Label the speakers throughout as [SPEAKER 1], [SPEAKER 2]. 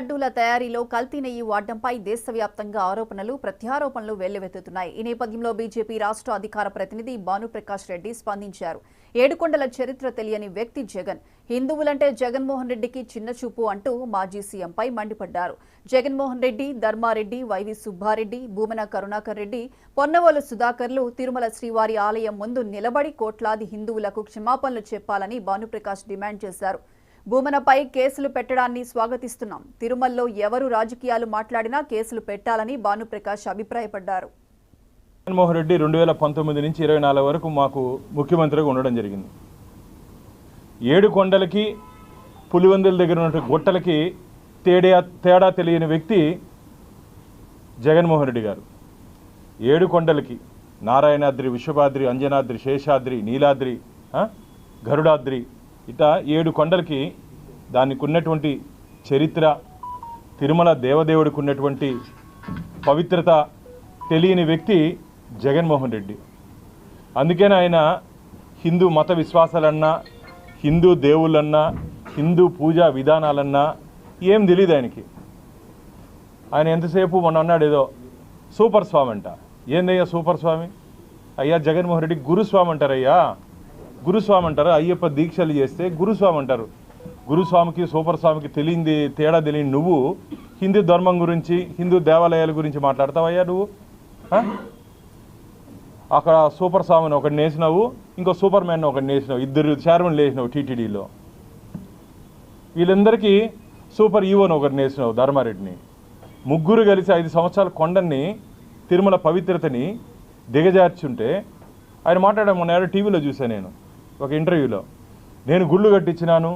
[SPEAKER 1] లడ్డూల తయారీలో కల్తీ నెయ్యి వాడడంపై దేశవ్యాప్తంగా ఆరోపణలు ప్రత్యారోపణలు వెల్లువెత్తుతున్నాయి. ఈ నేపథ్యంలో బీజేపీ రాష్ట్ర అధికార ప్రతినిధి భానుప్రకాష్ రెడ్డి స్పందించారు. ఏడుకొండల చరిత్ర తెలియని వ్యక్తి జగన్, హిందువులంటే జగన్మోహన్ రెడ్డికి చిన్నచూపు అంటూ మాజీ సీఎంపై మండిపడ్డారు. జగన్మోహన్ రెడ్డి, ధర్మారెడ్డి, వైవి సుబ్బారెడ్డి, భూమన కరుణాకర్ రెడ్డి, పొన్నవోలు సుధాకర్లు తిరుమల శ్రీవారి ఆలయం ముందు నిలబడి కోట్లాది హిందువులకు క్షమాపణలు చెప్పాలని భానుప్రకాష్ డిమాండ్ చేశారు. భూమనపై కేసులు పెట్టడాన్ని స్వాగతిస్తున్నాం. తిరుమలలో ఎవరు రాజకీయాలు మాట్లాడినా కేసులు పెట్టాలని భానుప్రకాష్ అభిప్రాయపడ్డారు.
[SPEAKER 2] జగన్మోహన్ రెడ్డి 2019 నుంచి 24 వరకు మాకు ముఖ్యమంత్రిగా ఉండడం జరిగింది. ఏడుకొండలకి పులివెందుల దగ్గర ఉన్న గుట్టలకి తేడా తెలియని వ్యక్తి జగన్మోహన్ రెడ్డి గారు. ఏడుకొండలకి నారాయణాద్రి, విశ్వభాద్రి, అంజనాద్రి, శేషాద్రి, నీలాద్రి, గరుడాద్రి, ఇట 7 కొండలకి దానికి ఉన్నటువంటి చరిత్ర, తిరుమల దేవదేవుడికి ఉన్నటువంటి పవిత్రత తెలియని వ్యక్తి జగన్మోహన్ రెడ్డి. అందుకని ఆయన హిందూ మత విశ్వాసాలన్నా, హిందూ దేవుళ్ళన్నా, హిందూ పూజా విధానాలన్నా ఏం తెలియదు ఆయనకి. ఆయన ఎంతసేపు మొన్న అన్నాడు ఏదో సూపర్ స్వామి అంట. ఏందయ్యా సూపర్ స్వామి? అయ్యా జగన్మోహన్ రెడ్డి గురుస్వామి అంటారయ్యా, గురుస్వామి అంటారు. అయ్యప్ప దీక్షలు చేస్తే గురుస్వామి అంటారు. గురుస్వామికి సూపర్ స్వామికి తేడా తెలియని నువ్వు హిందూ ధర్మం గురించి, హిందూ దేవాలయాల గురించి మాట్లాడతావయ్యా నువ్వు? అక్కడ సూపర్ స్వామిని ఒకటి నేసినావు, ఇంకో సూపర్ మ్యాన్ ఒకటి నేసినావు, 2 చైర్మన్లు వేసినావు టీటీడీలో. వీళ్ళందరికీ సూపర్ ఈవోని ఒకటి నేసినావు ధర్మారెడ్డిని. ముగ్గురు కలిసి 5 సంవత్సరాల కొండని, తిరుమల పవిత్రతని దిగజార్చుంటే ఆయన మాట్లాడాము. మొన్న టీవీలో చూశాను నేను ఒక ఇంటర్వ్యూలో. నేను గుళ్ళు కట్టించినాను,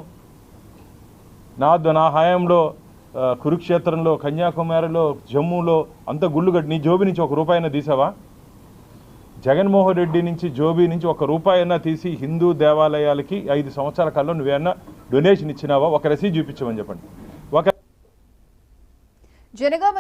[SPEAKER 2] నా హయాంలో కురుక్షేత్రంలో, కన్యాకుమారిలో, జమ్మూలో అంత గుళ్ళు కట్టి నీ జోబీ నుంచి 1 రూపాయి అయినా తీసావా? జగన్మోహన్ రెడ్డి నుంచి జోబీ నుంచి 1 రూపాయి అయినా తీసి హిందూ దేవాలయాలకి 5 సంవత్సరాల కాలంలో నువ్వేమన్నా డొనేషన్ ఇచ్చినావా? ఒక రసీదు చూపించమని చెప్పండి.